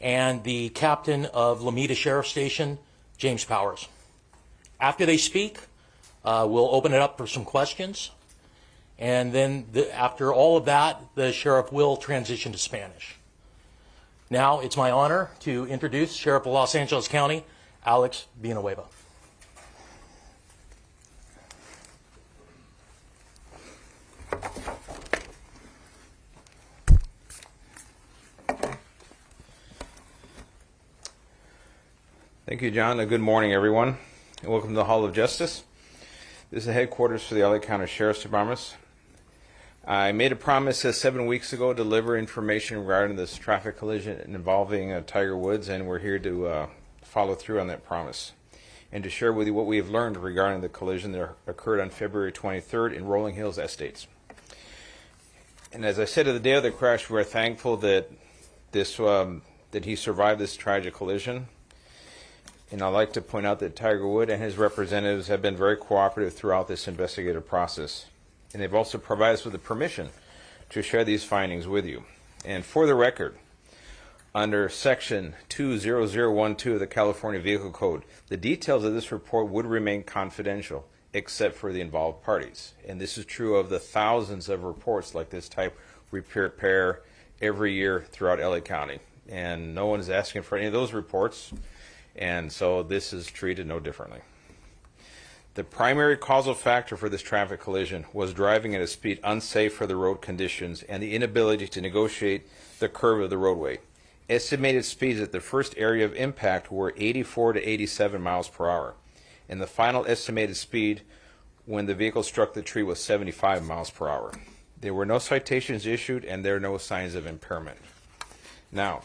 and the captain of Lomita Sheriff Station, James Powers. After they speak, we'll open it up for some questions, and then after all of that, the sheriff will transition to Spanish. Now, it's my honor to introduce Sheriff of Los Angeles County, Alex Villanueva. Thank you, John. Good morning, everyone, and welcome to the Hall of Justice. This is the headquarters for the LA County Sheriff's Department. I made a promise 7 weeks ago to deliver information regarding this traffic collision involving Tiger Woods, and we're here to follow through on that promise and to share with you what we have learned regarding the collision that occurred on February 23rd in Rolling Hills Estates. And as I said at the day of the crash, we're thankful that that he survived this tragic collision. And I'd like to point out that Tiger Woods and his representatives have been very cooperative throughout this investigative process. And they've also provided us with the permission to share these findings with you. And for the record, under Section 20012 of the California Vehicle Code, the details of this report would remain confidential except for the involved parties. And this is true of the thousands of reports like this type we prepare every year throughout LA County. And no one is asking for any of those reports. And so this is treated no differently. The primary causal factor for this traffic collision was driving at a speed unsafe for the road conditions and the inability to negotiate the curve of the roadway. Estimated speeds at the first area of impact were 84 to 87 miles per hour. And the final estimated speed when the vehicle struck the tree was 75 miles per hour. There were no citations issued and there are no signs of impairment. Now,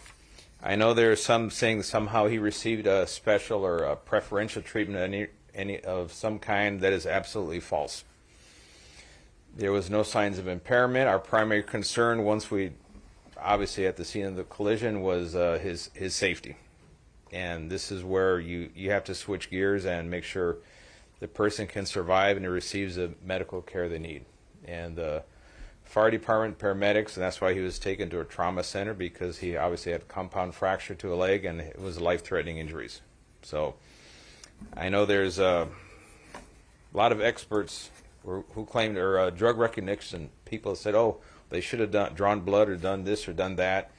I know there are some saying that somehow he received a special or a preferential treatment any of some kind. That is absolutely false. There was no signs of impairment. Our primary concern, once we obviously at the scene of the collision, was his safety. And this is where you have to switch gears and make sure the person can survive and he receives the medical care they need. And the fire department, paramedics, and that's why he was taken to a trauma center, because he obviously had a compound fracture to a leg and it was life-threatening injuries. So I know there's a lot of experts who claimed, or drug recognition people said, oh, they should have drawn blood or done this or done that.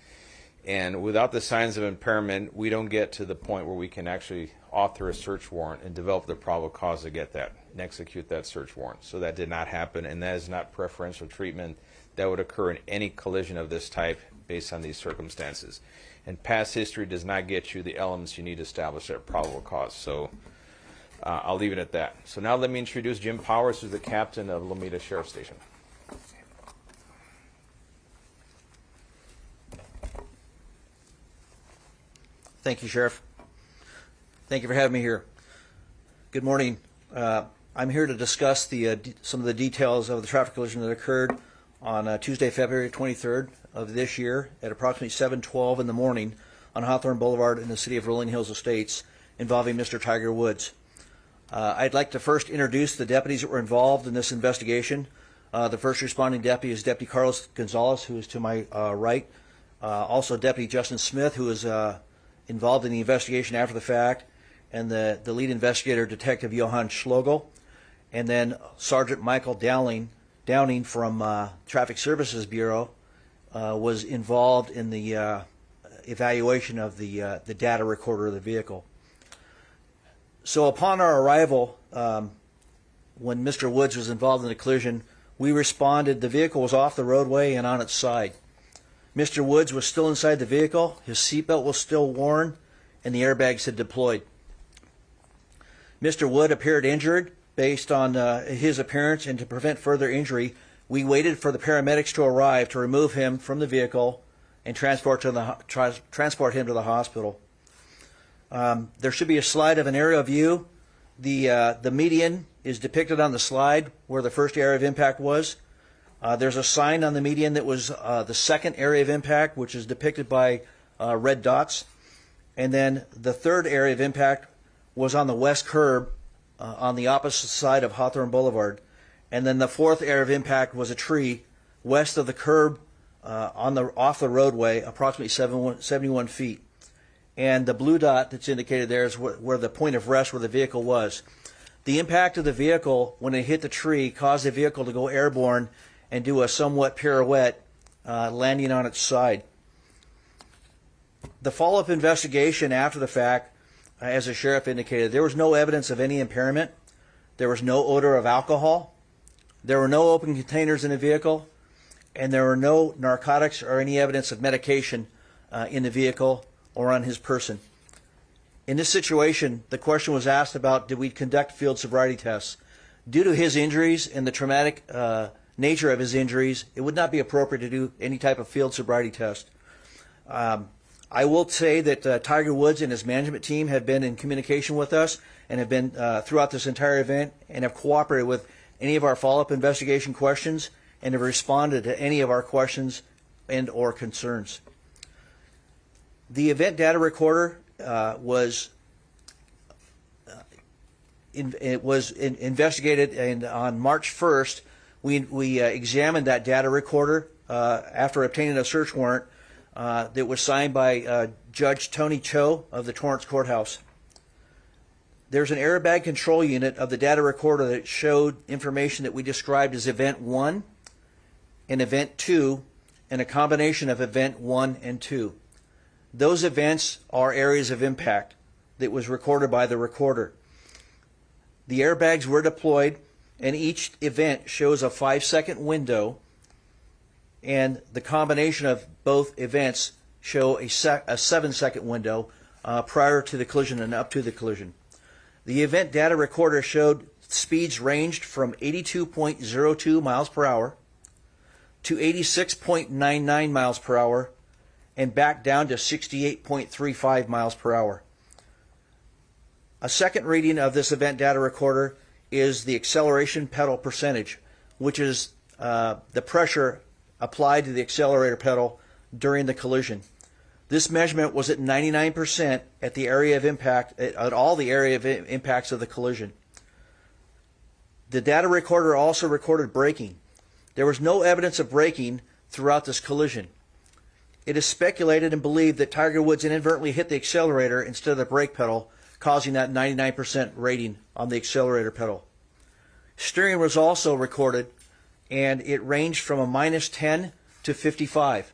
And without the signs of impairment, we don't get to the point where we can actually author a search warrant and develop the probable cause to get that and execute that search warrant. So that did not happen, and that is not preferential treatment that would occur in any collision of this type based on these circumstances. And past history does not get you the elements you need to establish that probable cause. So I'll leave it at that. So now let me introduce Jim Powers, who's the captain of Lomita Sheriff Station. Thank you, Sheriff. Thank you for having me here. Good morning. I'm here to discuss some of the details of the traffic collision that occurred on Tuesday, February 23rd of this year at approximately 7:12 in the morning on Hawthorne Boulevard in the city of Rolling Hills Estates involving Mr. Tiger Woods. I'd like to first introduce the deputies that were involved in this investigation. The first responding deputy is Deputy Carlos Gonzalez, who is to my right. Also Deputy Justin Smith, who is involved in the investigation after the fact, and the lead investigator, Detective Johann Schlogel, and then Sergeant Michael Downing from Traffic Services Bureau was involved in the evaluation of the data recorder of the vehicle. So upon our arrival, when Mr. Woods was involved in the collision, we responded. The vehicle was off the roadway and on its side. Mr. Woods was still inside the vehicle, his seatbelt was still worn, and the airbags had deployed. Mr. Wood appeared injured based on his appearance, and to prevent further injury, we waited for the paramedics to arrive to remove him from the vehicle and transport him to the hospital. There should be a slide of an aerial view. The median is depicted on the slide where the first area of impact was. There's a sign on the median that was the second area of impact, which is depicted by red dots. And then the third area of impact was on the west curb on the opposite side of Hawthorne Boulevard. And then the fourth area of impact was a tree west of the curb off the roadway, approximately 71 feet. And the blue dot that's indicated there is where the point of rest where the vehicle was. The impact of the vehicle when it hit the tree caused the vehicle to go airborne and do a somewhat pirouette, landing on its side. The follow-up investigation after the fact, as the sheriff indicated, there was no evidence of any impairment. There was no odor of alcohol. There were no open containers in the vehicle. And there were no narcotics or any evidence of medication in the vehicle or on his person. In this situation, the question was asked about, did we conduct field sobriety tests? Due to his injuries and the traumatic nature of his injuries, it would not be appropriate to do any type of field sobriety test. I will say that Tiger Woods and his management team have been in communication with us and have been throughout this entire event and have cooperated with any of our follow-up investigation questions and have responded to any of our questions and or concerns. The event data recorder was investigated, and on March 1st, we examined that data recorder after obtaining a search warrant that was signed by Judge Tony Cho of the Torrance Courthouse. There's an airbag control unit of the data recorder that showed information that we described as Event 1 and Event 2 and a combination of Event 1 and 2. Those events are areas of impact that was recorded by the recorder. The airbags were deployed, and each event shows a 5-second window, and the combination of both events show a 7-second window prior to the collision and up to the collision. The event data recorder showed speeds ranged from 82.02 miles per hour to 86.99 miles per hour and back down to 68.35 miles per hour. A second reading of this event data recorder is the acceleration pedal percentage, which is the pressure applied to the accelerator pedal during the collision. This measurement was at 99% at the area of impact, at all the area of impacts of the collision. The data recorder also recorded braking. There was no evidence of braking throughout this collision. It is speculated and believed that Tiger Woods inadvertently hit the accelerator instead of the brake pedal, causing that 99% rating on the accelerator pedal. Steering was also recorded, and it ranged from a -10 to 55.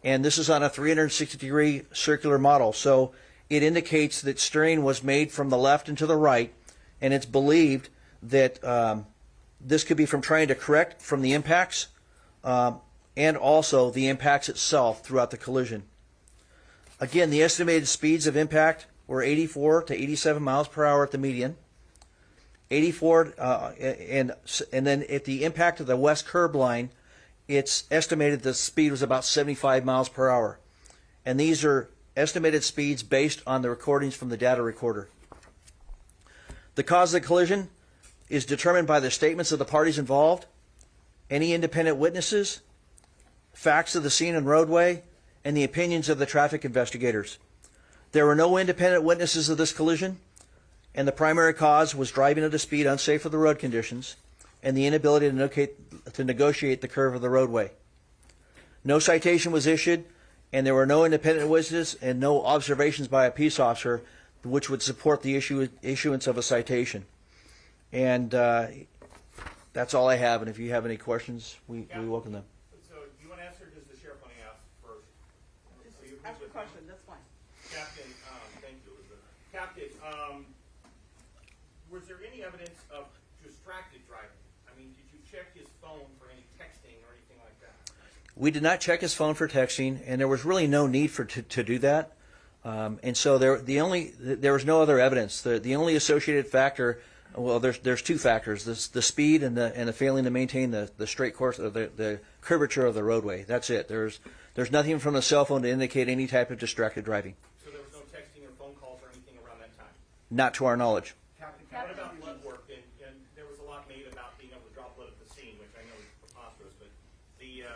And this is on a 360-degree circular model, so it indicates that steering was made from the left and to the right, and it's believed that this could be from trying to correct from the impacts and also the impacts itself throughout the collision. Again, the estimated speeds of impact were 84 to 87 miles per hour at the median, 84, and then at the impact of the west curb line, it's estimated the speed was about 75 miles per hour. And these are estimated speeds based on the recordings from the data recorder. The cause of the collision is determined by the statements of the parties involved, any independent witnesses, facts of the scene and roadway, and the opinions of the traffic investigators. There were no independent witnesses of this collision, and the primary cause was driving at a speed unsafe for the road conditions and the inability to negotiate the curve of the roadway. No citation was issued, and there were no independent witnesses and no observations by a peace officer which would support the issuance of a citation. And that's all I have, and if you have any questions, we welcome them. So do you want to answer, or does the sheriff want to ask first? Ask a question, that's fine. Captain, thank you, Elizabeth. Captain, was there any evidence of distracted driving? I mean, did you check his phone for any texting or anything like that? We did not check his phone for texting, and there was really no need to do that. And so there was no other evidence. The only associated factor, well, there's two factors: the speed and the failing to maintain the straight course of the curvature of the roadway. That's it. There's nothing from the cell phone to indicate any type of distracted driving. So there was no texting or phone calls or anything around that time? Not to our knowledge. Captain, what about blood work? And there was a lot made about being able to draw blood at the scene, which I know is preposterous, but the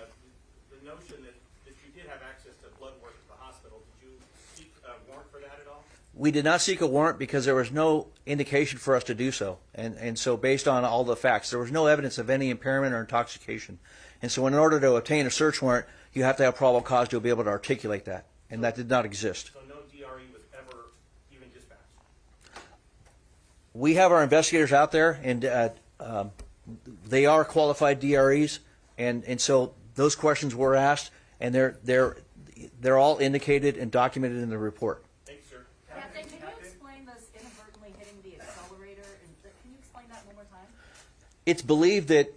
notion that you did have access to blood work at the hospital, did you seek a warrant for that at all? We did not seek a warrant because there was no indication for us to do so. And so based on all the facts, there was no evidence of any impairment or intoxication. And so in order to obtain a search warrant, You have to have probable cause to be able to articulate that, and that did not exist. So no DRE was ever even dispatched? We have our investigators out there, and they are qualified DREs, and so those questions were asked, and they're all indicated and documented in the report. Thanks, sir. Captain, can you explain this inadvertently hitting the accelerator? Can you explain that one more time? It's believed that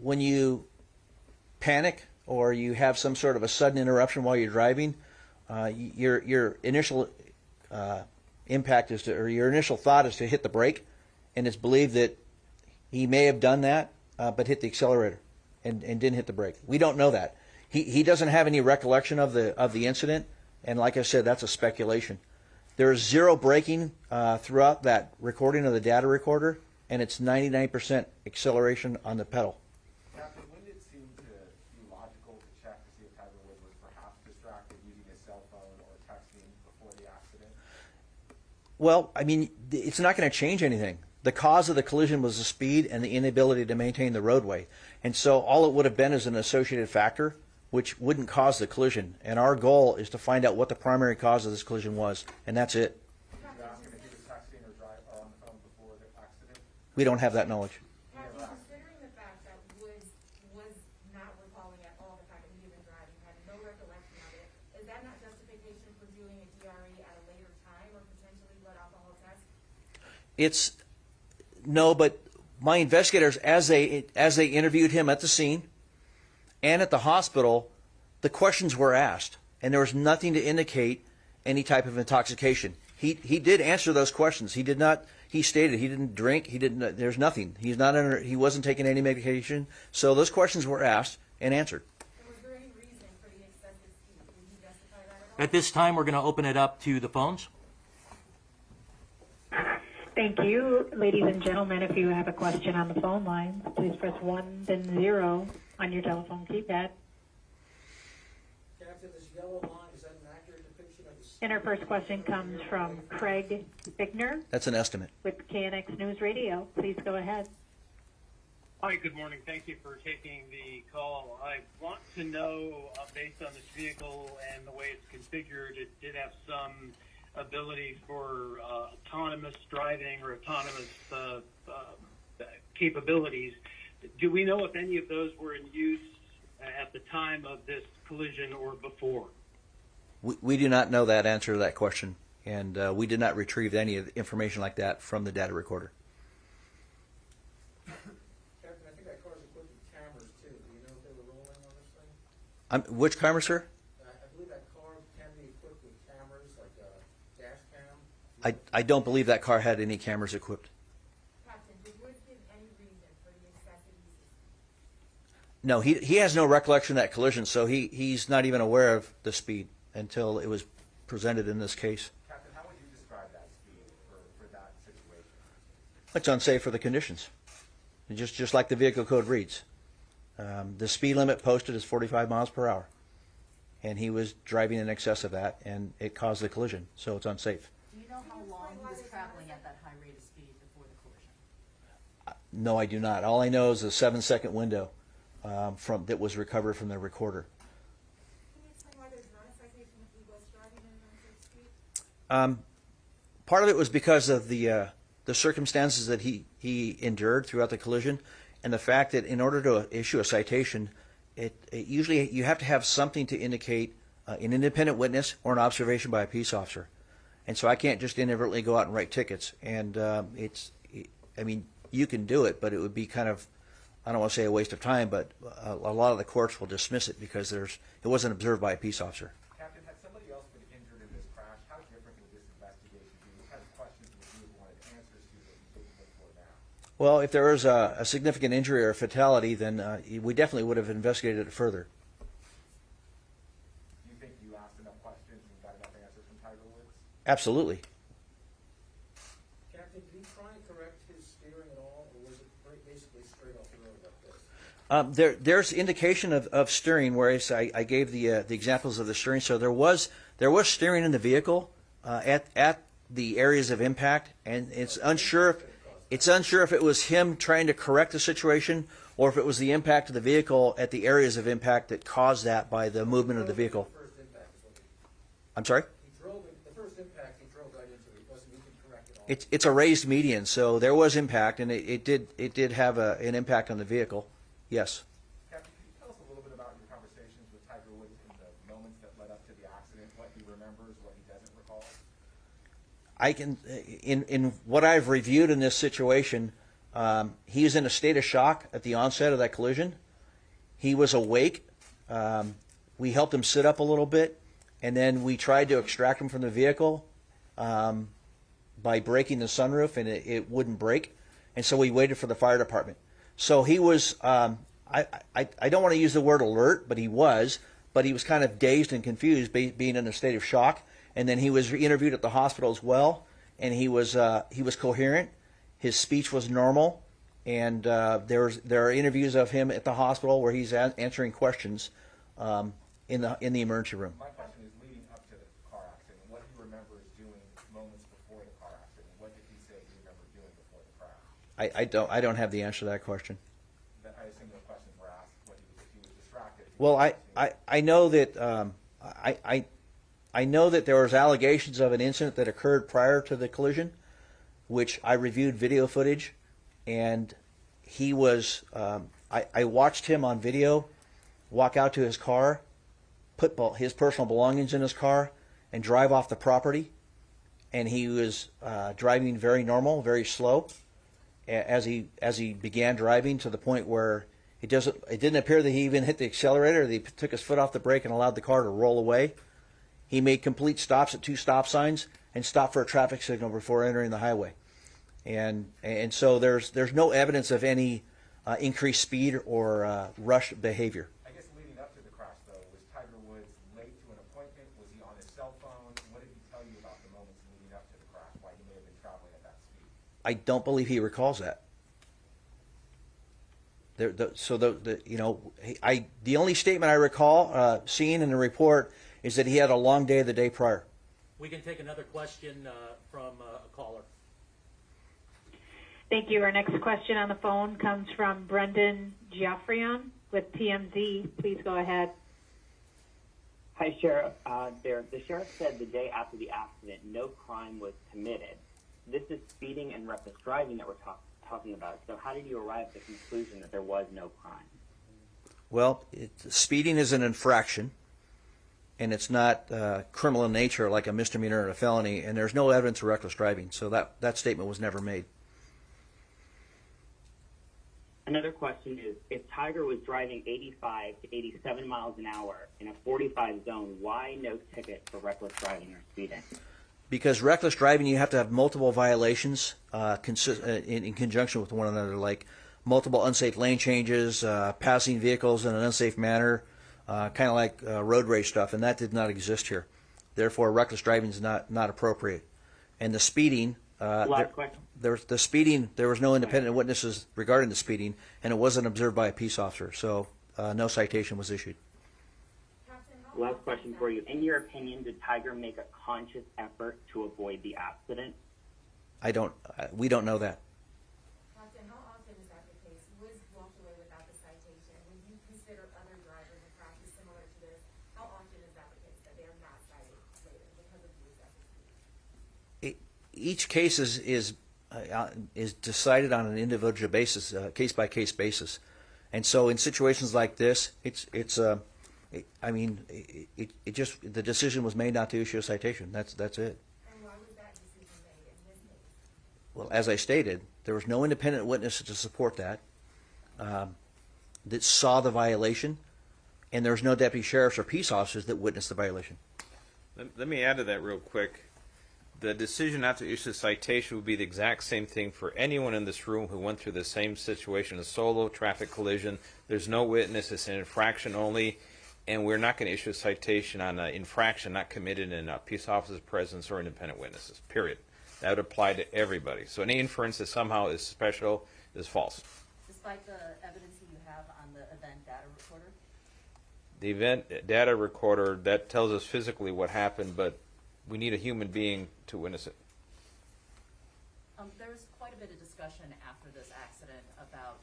when you panic or you have some sort of a sudden interruption while you're driving, your initial impact is to, or your initial thought is to hit the brake, and it's believed that he may have done that, but hit the accelerator and didn't hit the brake. We don't know that. He doesn't have any recollection of the incident, and like I said, that's a speculation. There is zero braking throughout that recording of the data recorder, and it's 99% acceleration on the pedal. Captain, wouldn't it seem to be logical to check to see if Tiger Woods was perhaps distracted using his cell phone or texting before the accident? Well, I mean, it's not going to change anything. The cause of the collision was the speed and the inability to maintain the roadway. And so all it would have been is an associated factor, which wouldn't cause the collision. And our goal is to find out what the primary cause of this collision was, and that's it. Did you ask him if he was texting or on the phone before the accident? We don't have that knowledge. Captain, considering the fact that Woods was not recalling at all the fact that he had been driving, had no recollection of it, is that not justification for doing a DRE at a later time or potentially blood alcohol test? No, but my investigators, as they interviewed him at the scene and at the hospital, the questions were asked, and there was nothing to indicate any type of intoxication. He did answer those questions. He did not. He stated he didn't drink. He didn't. There's nothing. He's not under. He wasn't taking any medication. So those questions were asked and answered. And was there any reason for the excessive speed? Did he justify that at all? At this time, we're going to open it up to the phones. Thank you. Ladies and gentlemen, if you have a question on the phone lines, please press 1, then 0 on your telephone keypad. Captain, this yellow line, is that an accurate depiction of the... And our first question comes from Craig Bickner That's an estimate. with KNX News Radio. Please go ahead. Hi, good morning. Thank you for taking the call. I want to know, based on this vehicle and the way it's configured, it did have some ability for autonomous driving or autonomous capabilities. Do we know if any of those were in use at the time of this collision or before? We do not know that answer to that question, and we did not retrieve any of the information like that from the data recorder. Captain, I think that car's equipped with cameras, too. Do you know if they were rolling on this thing? Which camera, sir? I believe that car can be equipped with cameras, like a dash cam. I don't believe that car had any cameras equipped. Captain, did Woods give any reason for the excessive use? No, he has no recollection of that collision, so he's not even aware of the speed until it was presented in this case. Captain, how would you describe that speed for that situation? It's unsafe for the conditions, just like the vehicle code reads. The speed limit posted is 45 miles per hour, and he was driving in excess of that, and it caused the collision, so it's unsafe. Do you know how long he was traveling at that high rate of speed before the collision? No, I do not. All I know is a 7-second window that was recovered from the recorder. Can you explain why there's not a citation if he was driving at an unsafe speed? Part of it was because of the circumstances that he endured throughout the collision, and the fact that in order to issue a citation, it usually you have to have something to indicate an independent witness or an observation by a peace officer. And so I can't just inadvertently go out and write tickets. And I mean, you can do it, but it would be kind of, I don't want to say a waste of time, but a lot of the courts will dismiss it because it wasn't observed by a peace officer. Captain, had somebody else been injured in this crash? How different would this investigation be? What kind of questions would you have wanted answers to that you didn't look for now? Well, if there was a significant injury or a fatality, then we definitely would have investigated it further. Do you think you asked enough questions and got enough answers from Tiger Woods? Absolutely. Captain, did he try and correct his steering at all, or was it basically straight off the road like this? There's indication of steering, whereas I gave the examples of the steering. So there was steering in the vehicle at the areas of impact, and it's unsure if it was him trying to correct the situation or if it was the impact of the vehicle at the areas of impact that caused that by the movement of the vehicle. The first impact is what I'm sorry? he drove, the first impact he drove right into it. It wasn't even correct at all. It's a raised median, so there was impact, and it did have an impact on the vehicle. Yes. Captain, can you tell us a little bit about your conversations with Tiger Woods in the moments that led up to the accident, what he remembers, what he doesn't recall? I can, in what I've reviewed in this situation, he was in a state of shock at the onset of that collision. He was awake. We helped him sit up a little bit, and then we tried to extract him from the vehicle by breaking the sunroof, and it wouldn't break. And so we waited for the fire department. So he was, I don't want to use the word alert, but he was kind of dazed and confused, being in a state of shock. And then he was interviewed at the hospital as well, and he was coherent. His speech was normal, and there are interviews of him at the hospital where he's answering questions in the emergency room. My question is leading up to the car accident, what he remembers doing moments before the car accident. What did he say he remembered doing before the crash? I don't have the answer to that question. That I assume the questions were asked, if he was distracted. Well, I know that I know that there was allegations of an incident that occurred prior to the collision, which I reviewed video footage, and he was. I watched him on video walk out to his car, put his personal belongings in his car, and drive off the property. And he was driving very normal, very slow, as he began driving, to the point where it didn't appear that he even hit the accelerator. He took his foot off the brake and allowed the car to roll away. He made complete stops at 2 stop signs and stopped for a traffic signal before entering the highway. And so there's no evidence of any increased speed or rush behavior. I guess leading up to the crash, though, was Tiger Woods late to an appointment? Was he on his cell phone? What did he tell you about the moments leading up to the crash, why he may have been traveling at that speed? I don't believe he recalls that. The only statement I recall seeing in the report is that he had a long day the day prior. We can take another question from a caller. Thank you. Our next question on the phone comes from Brendan Geoffrion with TMZ. Please go ahead. Hi, Sheriff. The sheriff said the day after the accident, no crime was committed. This is speeding and reckless driving that we're talking about. So how did you arrive at the conclusion that there was no crime? Well, speeding is an infraction, and it's not criminal in nature like a misdemeanor or a felony, and there's no evidence of reckless driving. So that statement was never made. Another question is, if Tiger was driving 85 to 87 miles an hour in a 45 zone, why no ticket for reckless driving or speeding? Because reckless driving, you have to have multiple violations in conjunction with one another, like multiple unsafe lane changes, passing vehicles in an unsafe manner, kind of like road rage stuff, and that did not exist here. Therefore, reckless driving is not appropriate. And the speeding, there was no independent witnesses regarding the speeding, and it wasn't observed by a peace officer, so no citation was issued. Last question for you. In your opinion, did Tiger make a conscious effort to avoid the accident? We don't know that. Captain, how often is that the case? Woods walked away without the citation. When you consider other drivers in practice similar to this, how often is that the case that they are not cited later because of the excessive speed? Each case is decided on an individual basis, case by case basis, and so in situations like this, the decision was made not to issue a citation. That's it. And why was that decision made in this case? Well, as I stated, there was no independent witness to support that saw the violation, and there was no deputy sheriffs or peace officers that witnessed the violation. Let me add to that real quick. The decision not to issue a citation would be the exact same thing for anyone in this room who went through the same situation, a solo traffic collision. There's no witness. It's an infraction only, and we're not going to issue a citation on an infraction not committed in a peace officer's presence or independent witnesses, period. That would apply to everybody. So any inference that somehow is special is false. Despite the evidence that you have on the event data recorder? The event data recorder, that tells us physically what happened, but we need a human being to witness it. There was quite a bit of discussion after this accident about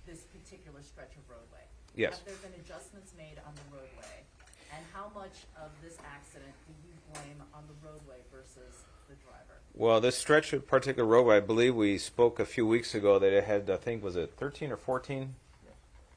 this particular stretch of roadway? Yes. Have there been adjustments made on the roadway? And how much of this accident do you blame on the roadway versus the driver? Well, this stretch of particular roadway, I believe we spoke a few weeks ago that it had, I think, was it 13 or 14?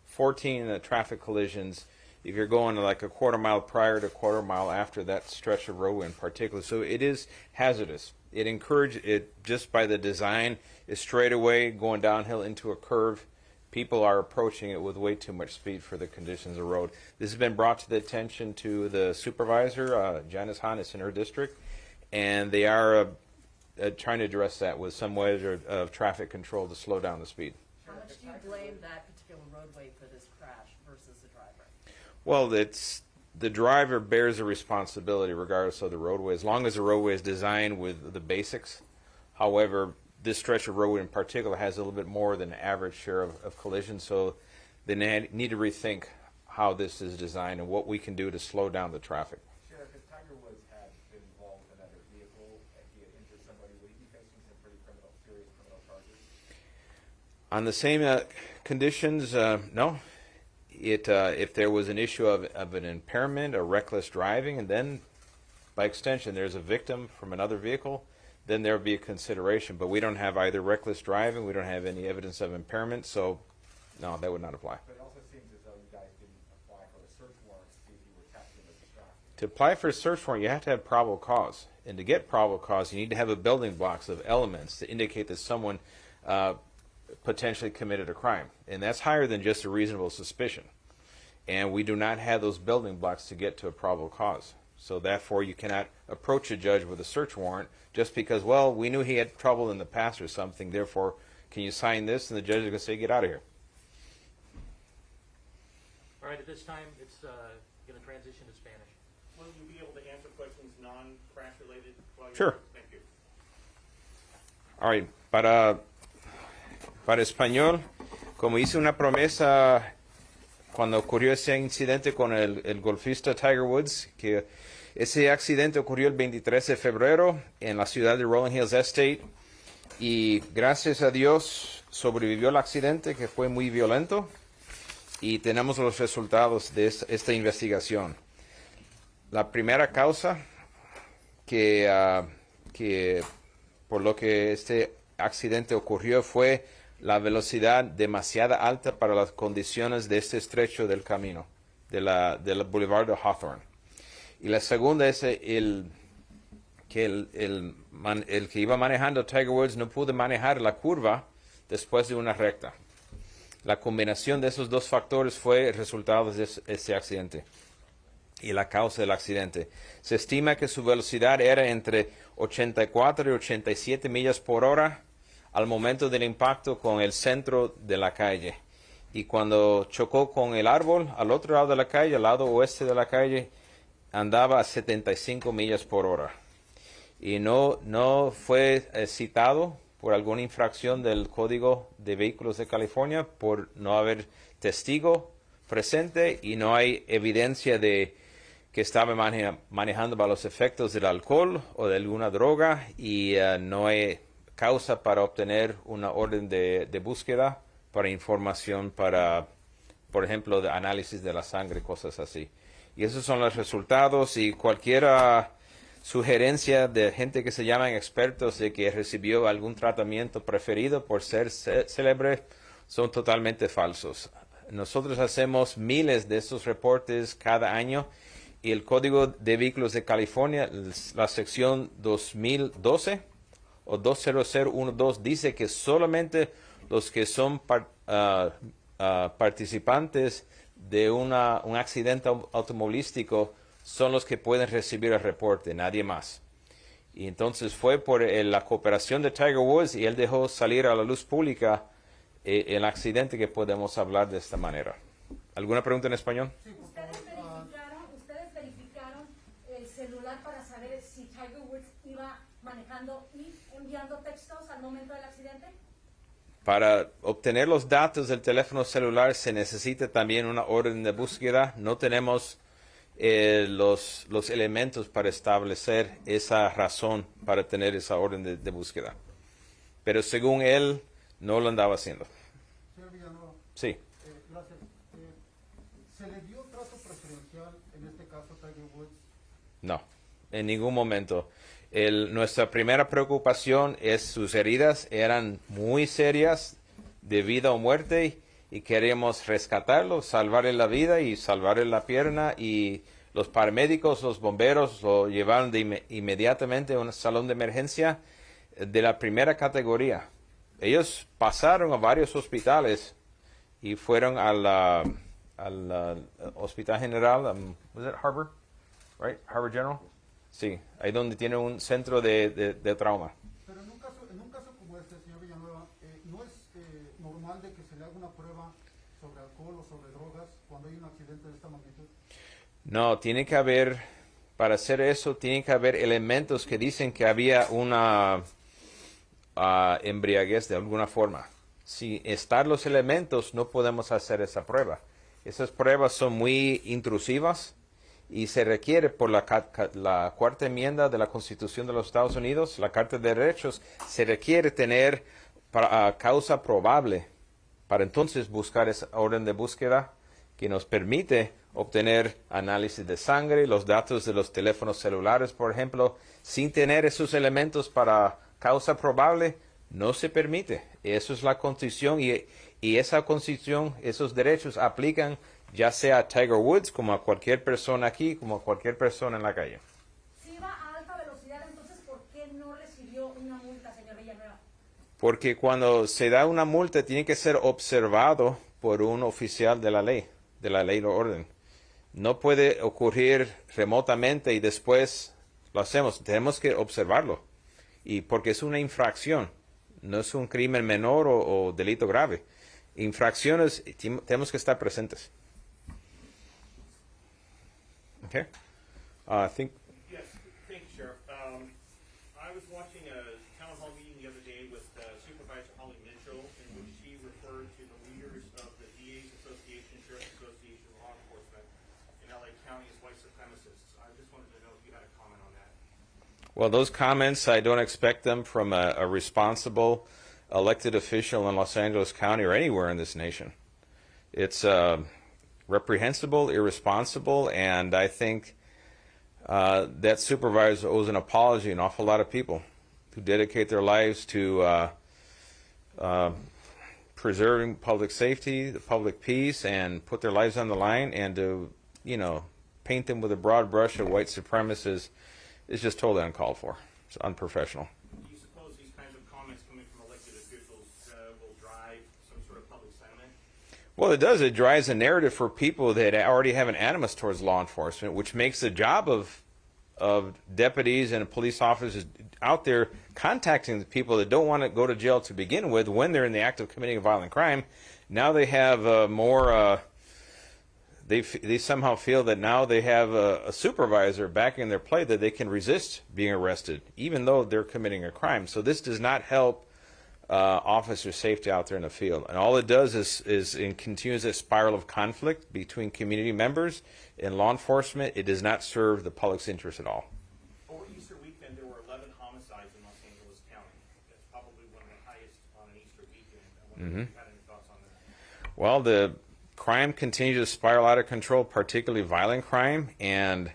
14 traffic collisions if you're going like a quarter mile prior to quarter mile after that stretch of roadway in particular. So it is hazardous. It encouraged it just by the design is straight away going downhill into a curve. People are approaching it with way too much speed for the conditions of the road. This has been brought to the attention to the supervisor, Janice Hahn, it's in her district, and they are trying to address that with some ways of traffic control to slow down the speed. How much do you blame that particular roadway for this crash versus the driver? Well, it's the driver bears the responsibility regardless of the roadway, as long as the roadway is designed with the basics. However, this stretch of roadway in particular has a little bit more than the average share of collisions, so they need to rethink how this is designed and what we can do to slow down the traffic. Sheriff, if Tiger Woods had been involved with another vehicle and he had injured somebody, would he be facing some pretty serious criminal charges? On the same conditions, no. If there was an issue of an impairment or reckless driving, and then by extension there's a victim from another vehicle, then there would be a consideration. But we don't have either reckless driving, we don't have any evidence of impairment, so no, that would not apply. But it also seems as though you guys didn't apply for a search warrant to see if you were captured as distracted. To apply for a search warrant, you have to have probable cause. And to get probable cause, you need to have a building blocks of elements to indicate that someone potentially committed a crime. And that's higher than just a reasonable suspicion. And we do not have those building blocks to get to a probable cause. So therefore, you cannot approach a judge with a search warrant just because, well, we knew he had trouble in the past or something, therefore, can you sign this? And the judge is going to say, get out of here. All right, at this time, it's going to transition to Spanish. Will you be able to answer questions non-crash related? Sure. Thank you. All right, para español, como hice una promesa cuando ocurrió ese incidente con el golfista Tiger Woods, que ese accidente ocurrió el 23 de febrero en la ciudad de Rolling Hills Estate, y gracias a Dios sobrevivió el accidente, que fue muy violento, y tenemos los resultados de esta investigación. La primera causa que por lo que este accidente ocurrió fue la velocidad demasiado alta para las condiciones de este estrecho del camino, del Boulevard de Hawthorne. Y la segunda es el que iba manejando Tiger Woods no pudo manejar la curva después de una recta. La combinación de esos dos factores fue el resultado de ese accidente y la causa del accidente. Se estima que su velocidad era entre 84 y 87 millas por hora al momento del impacto con el centro de la calle. Y cuando chocó con el árbol al otro lado de la calle, al lado oeste de la calle, andaba a 75 millas por hora. Y no fue citado por alguna infracción del Código de Vehículos de California por no haber testigo presente y no hay evidencia de que estaba manejando bajo los efectos del alcohol o de alguna droga, y no hay causa para obtener una orden de búsqueda para información para, por ejemplo, de análisis de la sangre, cosas así. Y esos son los resultados, y cualquier sugerencia de gente que se llaman expertos de que recibió algún tratamiento preferido por ser célebre son totalmente falsos. Nosotros hacemos miles de estos reportes cada año, y el Código de Vehículos de California, la sección 2012 o 20012, dice que solamente los que son participantes de un accidente automovilístico son los que pueden recibir el reporte, nadie más. Y entonces fue por la cooperación de Tiger Woods, y él dejó salir a la luz pública el accidente, que podemos hablar de esta manera. ¿Alguna pregunta en español? ¿Ustedes verificaron el celular para saber si Tiger Woods iba manejando y enviando textos al momento del accidente? Para obtener los datos del teléfono celular se necesita también una orden de búsqueda. No tenemos los elementos para establecer esa razón para tener esa orden de búsqueda. Pero según él, no lo andaba haciendo. Señor Villanueva, Sí. Gracias. ¿Se le dio trato preferencial en este caso a Tiger Woods? No, en ningún momento. Nuestra primera preocupación es sus heridas eran muy serias, de vida o muerte, y queríamos rescatarlo, salvarle la vida y salvarle la pierna, y los paramédicos, los bomberos lo llevaron inmediatamente a un salón de emergencia de la primera categoría. Ellos pasaron a varios hospitales y fueron al Hospital General, was it Harvard? Right? Harvard General? Sí, ahí donde tiene un centro de trauma. Pero en un caso como este, señor Villanueva, ¿no es normal de que se le haga una prueba sobre alcohol o sobre drogas cuando hay un accidente de esta magnitud? No, tiene que haber, para hacer eso, tiene que haber elementos que dicen que había una embriaguez de alguna forma. Si están los elementos, no podemos hacer esa prueba. Esas pruebas son muy intrusivas y se requiere por la cuarta enmienda de la Constitución de los Estados Unidos, la Carta de Derechos, se requiere tener causa probable para entonces buscar esa orden de búsqueda que nos permite obtener análisis de sangre, los datos de los teléfonos celulares, por ejemplo. Sin tener esos elementos para causa probable, no se permite. Eso es la Constitución y esa Constitución, esos derechos aplican ya sea a Tiger Woods como a cualquier persona aquí, como a cualquier persona en la calle. Si iba a alta velocidad, entonces, ¿por qué no recibió una multa, señor Villanueva? Porque cuando se da una multa tiene que ser observado por un oficial de la ley o orden. No puede ocurrir remotamente y después lo hacemos. Tenemos que observarlo. Y porque es una infracción, no es un crimen menor o delito grave. Infracciones, tenemos que estar presentes. Okay. I think. Yes, thank you, Sheriff. I was watching a town hall meeting the other day with Supervisor Holly Mitchell, in which she referred to the leaders of the DA's Association, Sheriff's Association, Law Enforcement in LA County as white supremacists. I just wanted to know if you had a comment on that. Well, those comments, I don't expect them from a responsible elected official in Los Angeles County or anywhere in this nation. It's reprehensible, irresponsible, and I think that supervisor owes an apology to an awful lot of people who dedicate their lives to preserving public safety, the public peace, and put their lives on the line, and to, paint them with a broad brush of white supremacists is just totally uncalled for. It's unprofessional. Do you suppose these kinds of comments coming from elected officials will drive some sort of public sentiment? Well, it does. It drives a narrative for people that already have an animus towards law enforcement, which makes the job of deputies and police officers out there contacting the people that don't want to go to jail to begin with when they're in the act of committing a violent crime. Now they have more. They somehow feel that now they have a supervisor backing their play that they can resist being arrested, even though they're committing a crime. So this does not help officer safety out there in the field. And all it does is it continues a spiral of conflict between community members and law enforcement. It does not serve the public's interest at all. Over Easter weekend, there were 11 homicides in Los Angeles County. That's probably one of the highest on an Easter weekend. I wonder if you had any thoughts on that. Well, the crime continues to spiral out of control, particularly violent crime, and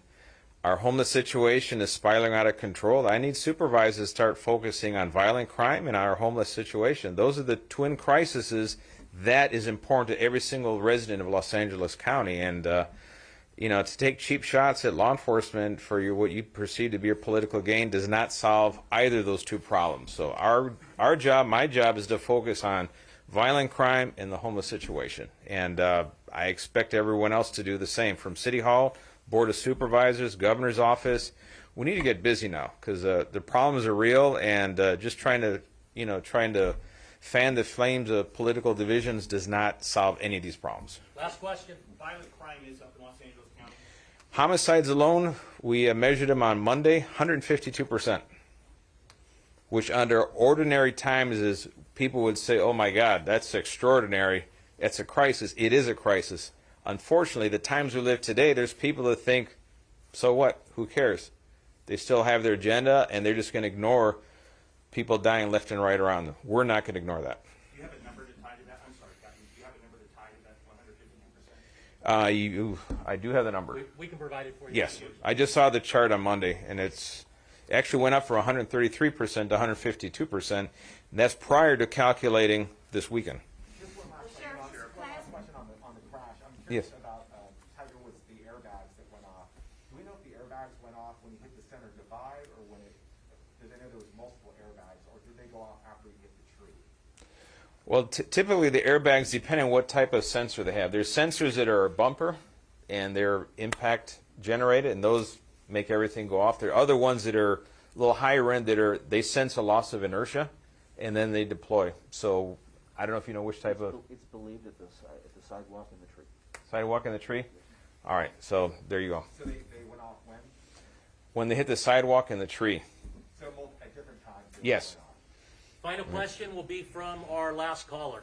our homeless situation is spiraling out of control. I need supervisors to start focusing on violent crime and our homeless situation. Those are the twin crises that is important to every single resident of Los Angeles County. And, to take cheap shots at law enforcement for what you perceive to be your political gain does not solve either of those two problems. So our job, my job, is to focus on violent crime and the homeless situation. And I expect everyone else to do the same, from City Hall, Board of Supervisors, Governor's Office. We need to get busy now because the problems are real, and just trying to fan the flames of political divisions does not solve any of these problems. Last question. Violent crime is up in Los Angeles County. Homicides alone, we measured them on Monday, 152%, which under ordinary times is people would say, oh my God, that's extraordinary. It's a crisis. It is a crisis. Unfortunately, the times we live today, there's people that think, so what? Who cares? They still have their agenda, and they're just going to ignore people dying left and right around them. We're not going to ignore that. Do you have a number to tie to that? I'm sorry, Captain. Do you have a number to tie I do have the number. We can provide it for you. Yes, I just saw the chart on Monday, and it actually went up from 133% to 152%. And that's prior to calculating this weekend. Just one last question on the crash. I'm Yes. curious about Tiger Woods, the airbags that went off. Do we know if the airbags went off when he hit the center divide, or when it? Because I know there was multiple airbags, or did they go off after he hit the tree? Well, typically the airbags depend on what type of sensor they have. There's sensors that are bumper, and they're impact generated, and those make everything go off. There are other ones that are a little higher end that they sense a loss of inertia, and then they deploy. So I don't know if you know which type of It's believed at the sidewalk in the tree. sidewalk in the tree. All right, so there you go. So they went off when? When they hit the sidewalk in the tree. So at different times. Yes. Final question will be from our last caller.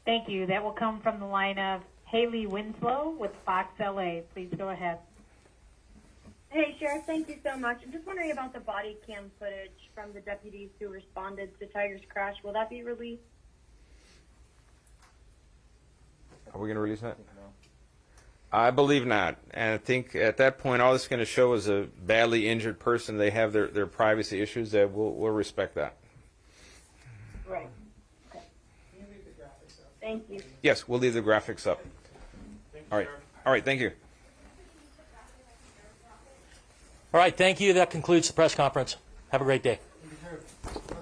Thank you. That will come from the line of Haley Winslow with Fox LA. Please go ahead. Hey, Sheriff, thank you so much. I'm just wondering about the body cam footage from the deputies who responded to Tiger's crash. Will that be released? Are we going to release that? I believe not. And I think at that point, all it's going to show is a badly injured person. They have their privacy issues. That we'll respect that. Right. Okay. Thank you. Yes, we'll leave the graphics up. All right. All right. Thank you. All right, thank you. That concludes the press conference. Have a great day. Sheriff,